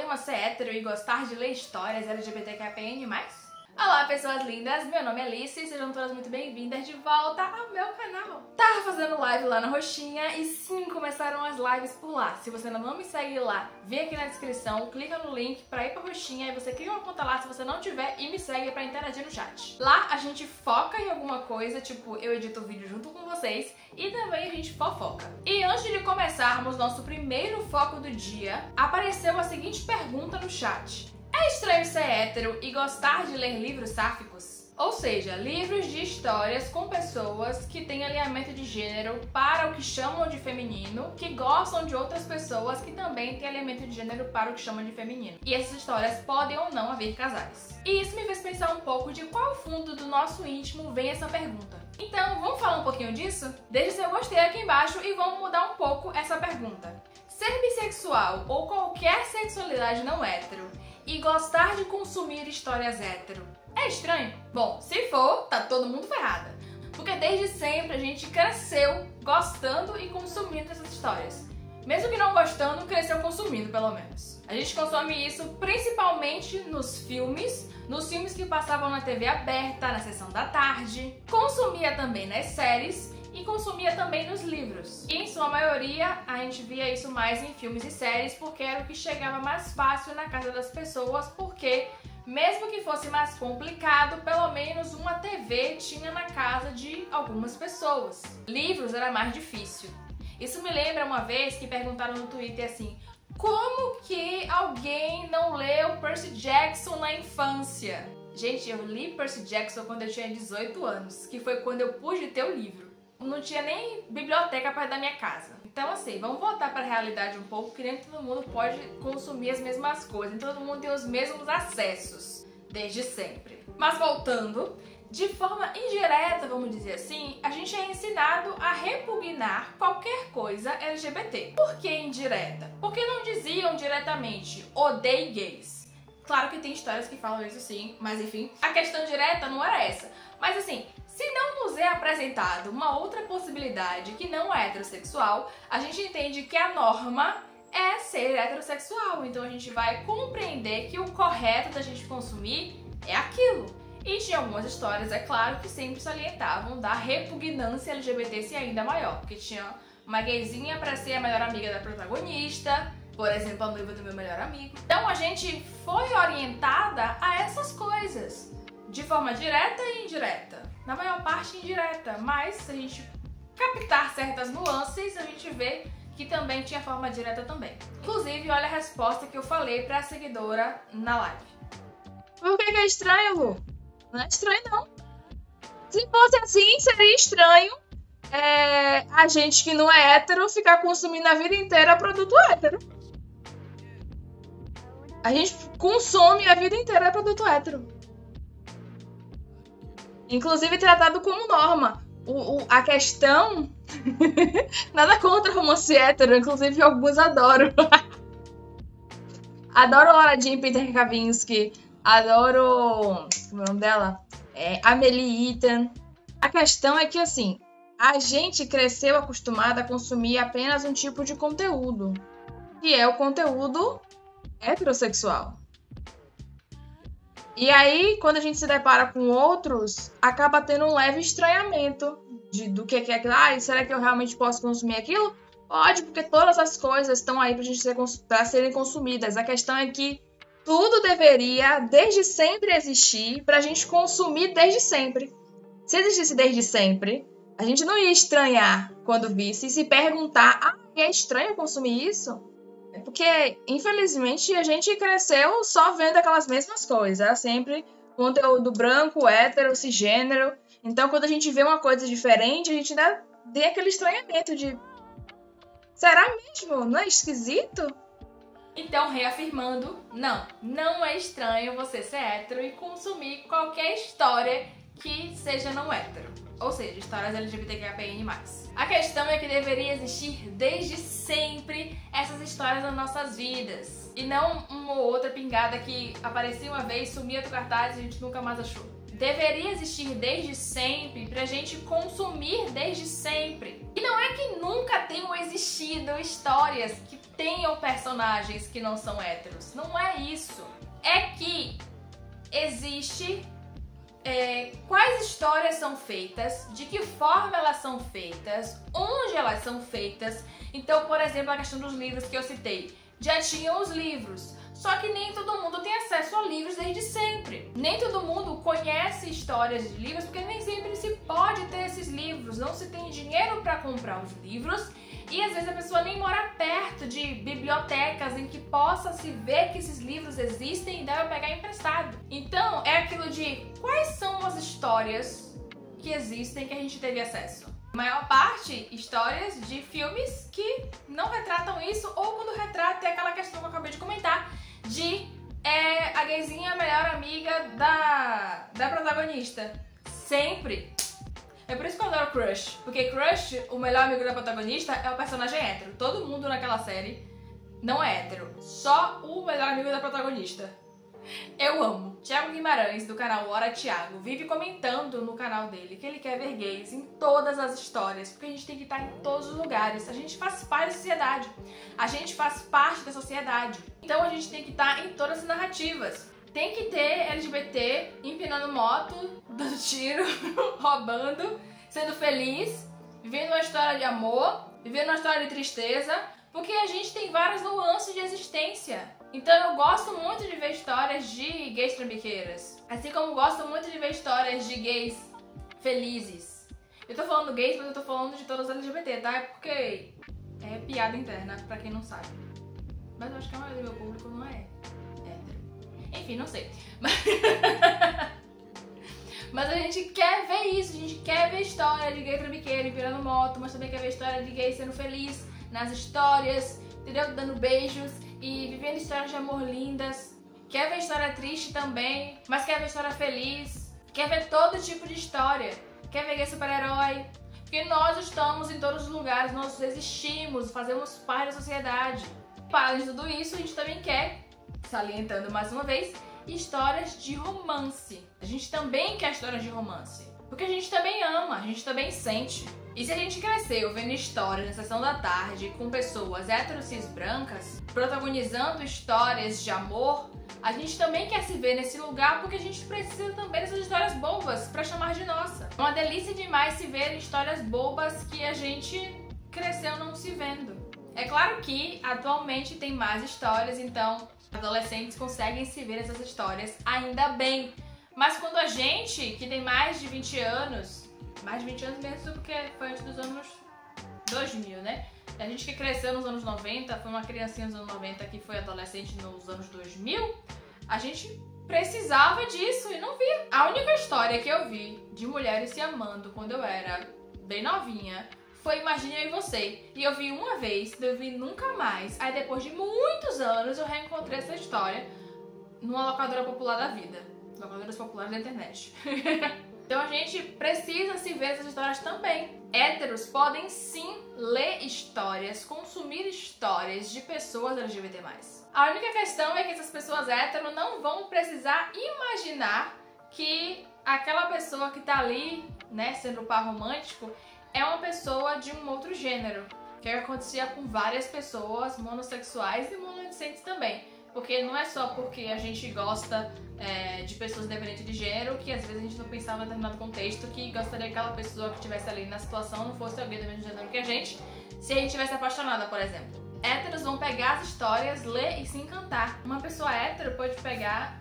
problema ser hétero e gostar de ler histórias LGBTQIAPN+? Olá, pessoas lindas! Meu nome é Alice e sejam todas muito bem-vindas de volta ao meu canal. Tava fazendo live lá na Roxinha e sim, começaram as lives por lá. Se você ainda não me segue lá, vem aqui na descrição, clica no link pra ir pra Roxinha e você cria uma conta lá se você não tiver e me segue pra interagir no chat. Lá a gente foca em alguma coisa, tipo, eu edito o vídeo junto com vocês e também a gente fofoca. E antes de começarmos nosso primeiro foco do dia, apareceu a seguinte pergunta no chat. É estranho ser hétero e gostar de ler livros sáficos? Ou seja, livros de histórias com pessoas que têm alinhamento de gênero para o que chamam de feminino, que gostam de outras pessoas que também têm alinhamento de gênero para o que chamam de feminino. E essas histórias podem ou não haver casais. E isso me fez pensar um pouco de qual fundo do nosso íntimo vem essa pergunta. Então, vamos falar um pouquinho disso? Deixe seu gostei aqui embaixo e vamos mudar um pouco essa pergunta. Ser bissexual ou qualquer sexualidade não hétero e gostar de consumir histórias hétero é estranho? Bom, se for, tá todo mundo ferrada. Porque desde sempre a gente cresceu gostando e consumindo essas histórias. Mesmo que não gostando, cresceu consumindo, pelo menos. A gente consome isso principalmente nos filmes que passavam na TV aberta, na sessão da tarde. Consumia também nas séries e consumia também nos livros. E em sua maioria, a gente via isso mais em filmes e séries porque era o que chegava mais fácil na casa das pessoas, porque mesmo que fosse mais complicado, pelo menos uma TV tinha na casa de algumas pessoas. Livros era mais difícil. Isso me lembra uma vez que perguntaram no Twitter assim: como que alguém não leu Percy Jackson na infância? Gente, eu li Percy Jackson quando eu tinha 18 anos, que foi quando eu pude ter o livro. Não tinha nem biblioteca perto da minha casa. Então assim, vamos voltar para a realidade um pouco, que nem todo mundo pode consumir as mesmas coisas, nem todo mundo tem os mesmos acessos, desde sempre. Mas voltando, de forma indireta, vamos dizer assim, a gente é ensinado a repugnar qualquer coisa LGBT. Por que indireta? Porque não diziam diretamente, odeie gays. Claro que tem histórias que falam isso sim, mas enfim, a questão direta não era essa. Mas assim, se não nos é apresentado uma outra possibilidade que não é heterossexual, a gente entende que a norma é ser heterossexual. Então a gente vai compreender que o correto da gente consumir é aquilo. E tinha algumas histórias, é claro, que sempre salientavam da repugnância LGBT ser ainda maior. Porque tinha uma gayzinha pra ser a melhor amiga da protagonista, por exemplo, a noiva do meu melhor amigo. Então a gente foi orientada a essas coisas, de forma direta e indireta. Na maior parte indireta, mas se a gente captar certas nuances, a gente vê que também tinha forma direta também. Inclusive, olha a resposta que eu falei pra seguidora na live. Por que é estranho, Lu? Não é estranho, não. Se fosse assim, seria estranho a gente que não é hétero ficar consumindo a vida inteira produto hétero. A gente consome a vida inteira produto hétero. Inclusive tratado como norma. A questão... Nada contra romance hétero, inclusive alguns adoram. Adoro Laura Jean Peter Kavinsky. Adoro... Como é o nome dela? Amelie Eaton. A questão é que, assim, a gente cresceu acostumada a consumir apenas um tipo de conteúdo, que é o conteúdo heterossexual. E aí, quando a gente se depara com outros, acaba tendo um leve estranhamento do que é aquilo. Será que eu realmente posso consumir aquilo? Pode, porque todas as coisas estão aí para serem consumidas. A questão é que tudo deveria, desde sempre, existir para a gente consumir desde sempre. Se existisse desde sempre, a gente não ia estranhar quando visse e se perguntar, é estranho consumir isso? Porque, infelizmente, a gente cresceu só vendo aquelas mesmas coisas. Era sempre conteúdo branco, hétero, cisgênero. Então, quando a gente vê uma coisa diferente, a gente ainda tem aquele estranhamento de... Será mesmo? Não é esquisito? Então, reafirmando, não é estranho você ser hétero e consumir qualquer história que seja não hétero. Ou seja, histórias LGBTQIAPN+. A questão é que deveria existir desde sempre essas histórias nas nossas vidas. E não uma ou outra pingada que aparecia uma vez, sumia do cartaz e a gente nunca mais achou. Deveria existir desde sempre pra gente consumir desde sempre. E não é que nunca tenham existido histórias que tenham personagens que não são héteros. Não é isso. É que existe quais histórias são feitas, de que forma elas são feitas, onde elas são feitas. Então, por exemplo, a questão dos livros que eu citei. Já tinham os livros. Só que nem todo mundo tem acesso a livros desde sempre. Nem todo mundo conhece histórias de livros, porque nem sempre se pode ter esses livros. Não se tem dinheiro para comprar os livros. E às vezes a pessoa nem mora perto de bibliotecas em que possa se ver que esses livros existem e deve pegar emprestado. Então, é aquilo de quais são as histórias que existem que a gente teve acesso. A maior parte, histórias de filmes que não retratam isso, ou quando retrata é aquela questão que eu acabei de comentar, de a gayzinha melhor amiga da protagonista. Sempre. É por isso que eu adoro Crush. Porque Crush, o melhor amigo da protagonista, é o personagem hétero. Todo mundo naquela série não é hétero. Só o melhor amigo da protagonista. Eu amo. Thiago Guimarães, do canal Hora Thiago, vive comentando no canal dele que ele quer ver gays em todas as histórias, porque a gente tem que estar em todos os lugares. A gente faz parte da sociedade. A gente faz parte da sociedade. Então a gente tem que estar em todas as narrativas. Tem que ter LGBT empinando moto, dando tiro, roubando, sendo feliz, vivendo uma história de amor, vivendo uma história de tristeza, porque a gente tem várias nuances de existência. Então eu gosto muito de ver histórias de gays trambiqueiras, assim como gosto muito de ver histórias de gays felizes. Eu tô falando gays, mas eu tô falando de todas as LGBT, tá? É porque é piada interna, pra quem não sabe. Mas eu acho que a maioria do meu público não é hétero. Enfim, não sei. Mas a gente quer ver isso, a gente quer ver história de gay trambiqueiro virando moto, mas também quer ver história de gay sendo feliz nas histórias, entendeu? Dando beijos e vivendo histórias de amor lindas. Quer ver história triste também, mas quer ver história feliz. Quer ver todo tipo de história. Quer ver gay super-herói. Porque nós estamos em todos os lugares, nós existimos, fazemos parte da sociedade. Para além de tudo isso, a gente também quer, salientando mais uma vez, histórias de romance. A gente também quer histórias de romance. Porque a gente também ama, a gente também sente. E se a gente cresceu vendo histórias na sessão da tarde com pessoas hétero cis brancas, protagonizando histórias de amor, a gente também quer se ver nesse lugar porque a gente precisa também dessas histórias bobas pra chamar de nossa. É uma delícia demais se ver histórias bobas que a gente cresceu não se vendo. É claro que atualmente tem mais histórias, então adolescentes conseguem se ver nessas histórias, ainda bem. Mas quando a gente, que tem mais de 20 anos, mais de 20 anos mesmo porque foi antes dos anos 2000, né? A gente que cresceu nos anos 90, foi uma criancinha nos anos 90 que foi adolescente nos anos 2000, a gente precisava disso e não via. A única história que eu vi de mulheres se amando quando eu era bem novinha foi Imagine Eu e Você. E eu vi uma vez, eu vi nunca mais. Aí depois de muitos anos eu reencontrei essa história numa locadora popular da vida. Locadoras populares da internet. Então a gente precisa se ver essas histórias também. Héteros podem sim ler histórias, consumir histórias de pessoas LGBT+. A única questão é que essas pessoas héteros não vão precisar imaginar que aquela pessoa que tá ali, né, sendo o par romântico, é uma pessoa de um outro gênero. Que acontecia com várias pessoas monossexuais e monodicentes também. Porque não é só porque a gente gosta de pessoas independentes de gênero que às vezes a gente não pensava em determinado contexto que gostaria que aquela pessoa que estivesse ali na situação não fosse alguém do mesmo gênero que a gente, se a gente tivesse apaixonada, por exemplo. Héteros vão pegar as histórias, ler e se encantar. Uma pessoa hétero pode pegar,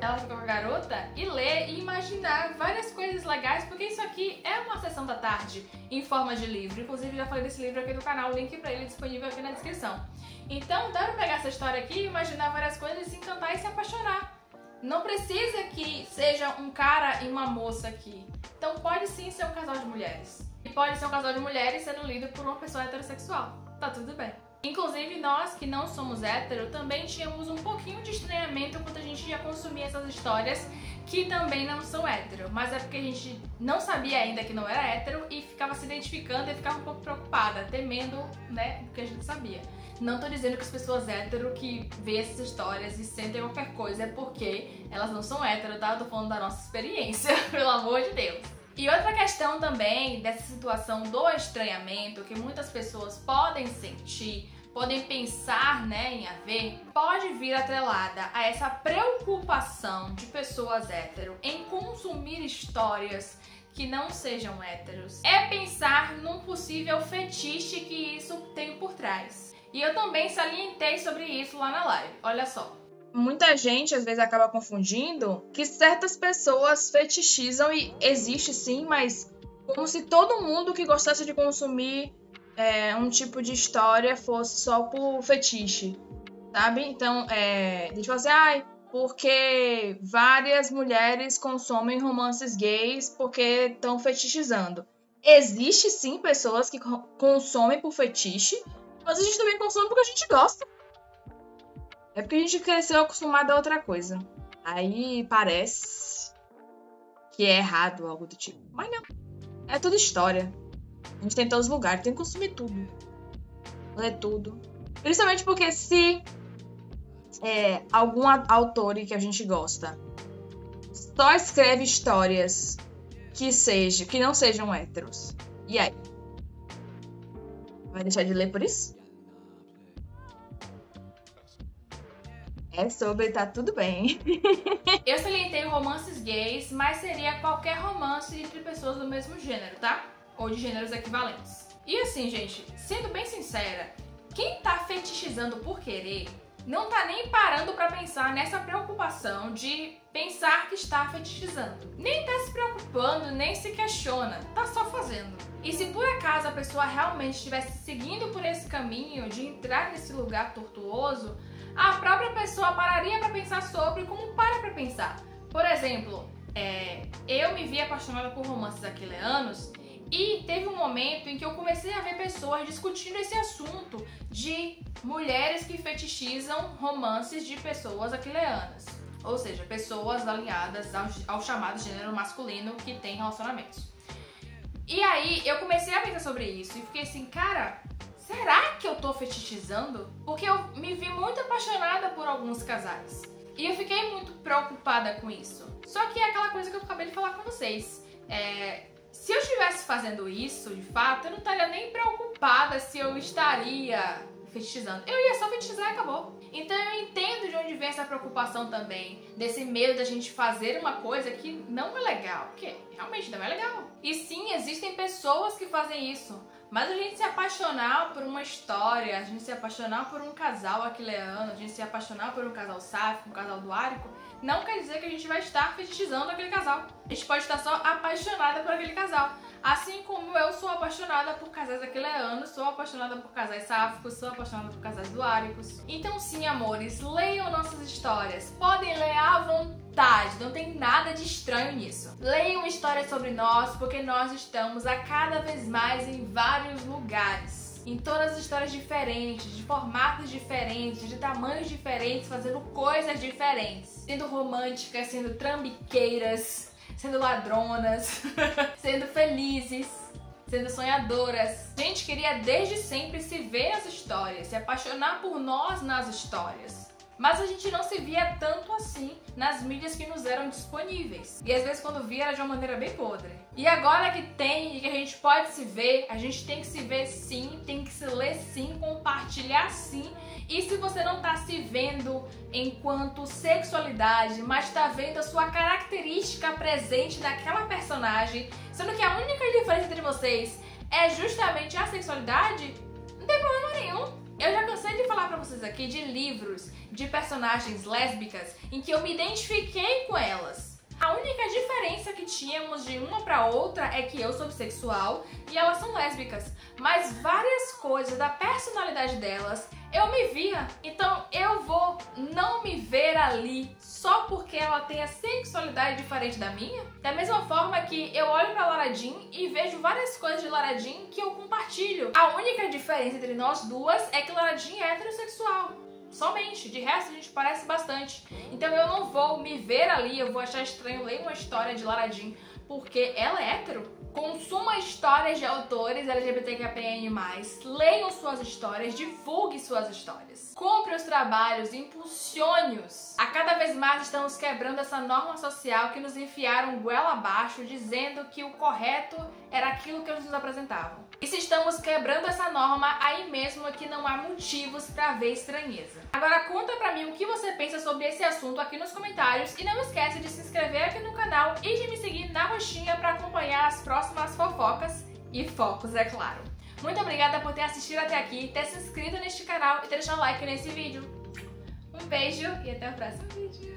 ela fica com a garota, e ler e imaginar várias coisas legais, porque isso aqui é uma sessão da tarde em forma de livro. Inclusive já falei desse livro aqui no canal, o link pra ele é disponível aqui na descrição. Então dá pra pegar essa história aqui, imaginar várias coisas, se encantar e se apaixonar. Não precisa que seja um cara e uma moça aqui. Então pode sim ser um casal de mulheres. E pode ser um casal de mulheres sendo lido por uma pessoa heterossexual. Tá tudo bem. Inclusive nós que não somos hétero também tínhamos um pouquinho de estranhamento quando a gente ia consumir essas histórias que também não são hétero. Mas é porque a gente não sabia ainda que não era hétero e ficava se identificando e ficava um pouco preocupada, temendo, né, o que a gente sabia. Não tô dizendo que as pessoas hétero que vê essas histórias e sentem qualquer coisa é porque elas não são hétero, tá? Eu tô falando da nossa experiência, pelo amor de Deus. E outra questão também dessa situação do estranhamento que muitas pessoas podem sentir podem pensar, né, em haver, pode vir atrelada a essa preocupação de pessoas hétero em consumir histórias que não sejam héteros, é pensar num possível fetiche que isso tem por trás. E eu também salientei sobre isso lá na live, olha só. Muita gente às vezes acaba confundindo que certas pessoas fetichizam, e existe sim, mas como se todo mundo que gostasse de consumir um tipo de história fosse só por fetiche, sabe? Então, deixa eu dizer, porque várias mulheres consomem romances gays porque estão fetichizando. Existe sim pessoas que consomem por fetiche, mas a gente também consome porque a gente gosta. É porque a gente cresceu acostumado a outra coisa. Aí parece que é errado, algo do tipo. Mas não. É tudo história. A gente tem em todos os lugares. Tem que consumir tudo. Ler tudo. Principalmente porque se algum autor que a gente gosta só escreve histórias que não sejam héteros. E aí? Vai deixar de ler por isso? É sobre tá tudo bem. Eu salientei romances gays, mas seria qualquer romance entre pessoas do mesmo gênero, tá? Ou de gêneros equivalentes. E assim, gente, sendo bem sincera, quem tá fetichizando por querer não tá nem parando pra pensar nessa preocupação de pensar que está fetichizando. Nem tá se preocupando, nem se questiona, tá só fazendo. E se por acaso a pessoa realmente estivesse seguindo por esse caminho de entrar nesse lugar tortuoso, a própria pessoa pararia pra pensar sobre como para pra pensar. Por exemplo, eu me vi apaixonada por romances aquileanos e teve um momento em que eu comecei a ver pessoas discutindo esse assunto de mulheres que fetichizam romances de pessoas aquileanas. Ou seja, pessoas alinhadas ao chamado gênero masculino que tem relacionamentos. E aí eu comecei a pensar sobre isso e fiquei assim, cara, será que eu tô fetichizando? Porque eu me vi muito apaixonada por alguns casais. E eu fiquei muito preocupada com isso. Só que é aquela coisa que eu acabei de falar com vocês. Se eu estivesse fazendo isso, de fato, eu não estaria nem preocupada se eu estaria fetichizando. Eu ia só fetichizar e acabou. Então eu entendo de onde vem essa preocupação também, desse medo da gente fazer uma coisa que não é legal, porque realmente não é legal. E sim, existem pessoas que fazem isso, mas a gente se apaixonar por uma história, a gente se apaixonar por um casal aquileano, a gente se apaixonar por um casal sáfico, um casal duárico, não quer dizer que a gente vai estar fetichizando aquele casal. A gente pode estar só apaixonada por aquele casal. Assim como eu sou apaixonada por casais aquileanos, sou apaixonada por casais sáficos, sou apaixonada por casais duáricos. Então sim, amores, leiam nossas histórias. Podem ler à vontade, não tem nada de estranho nisso. Leiam histórias sobre nós, porque nós estamos a cada vez mais em vários lugares. Em todas as histórias diferentes, de formatos diferentes, de tamanhos diferentes, fazendo coisas diferentes. Sendo românticas, sendo trambiqueiras, sendo ladronas, sendo felizes, sendo sonhadoras. A gente queria desde sempre se ver nas histórias, se apaixonar por nós nas histórias. Mas a gente não se via tanto assim nas mídias que nos eram disponíveis. E às vezes quando via era de uma maneira bem podre. E agora que tem e que a gente pode se ver, a gente tem que se ver sim, tem que se ler sim, compartilhar sim. E se você não tá se vendo enquanto sexualidade, mas tá vendo a sua característica presente naquela personagem, sendo que a única diferença entre vocês é justamente a sexualidade, não tem problema nenhum. Eu já cansei de falar pra vocês aqui de livros de personagens lésbicas em que eu me identifiquei com elas. A única diferença que tínhamos de uma pra outra é que eu sou bissexual e elas são lésbicas. Mas várias coisas da personalidade delas eu me via. Então eu vou não me ver ali só porque ela tem a sexualidade diferente da minha? Da mesma forma que eu olho pra Lara Jean e vejo várias coisas de Lara Jean que eu compartilho. A única diferença entre nós duas é que Lara Jean é heterossexual. Somente, de resto a gente parece bastante. Então eu não vou me ver ali, eu vou achar estranho ler uma história de Lara Jean porque ela é hétero. Consuma histórias de autores LGBTQIAPN+, leiam suas histórias, divulgue suas histórias. Compre os trabalhos, impulsione-os. A cada vez mais estamos quebrando essa norma social que nos enfiaram goela abaixo, dizendo que o correto era aquilo que eles nos apresentavam. E se estamos quebrando essa norma, aí mesmo é que não há motivos pra ver estranheza. Agora conta pra mim o que você pensa sobre esse assunto aqui nos comentários e não esquece de se inscrever aqui no canal e de me seguir na roxinha pra acompanhar as próximas fofocas e focos, é claro. Muito obrigada por ter assistido até aqui, ter se inscrito neste canal e ter deixado o like nesse vídeo. Um beijo e até o próximo vídeo.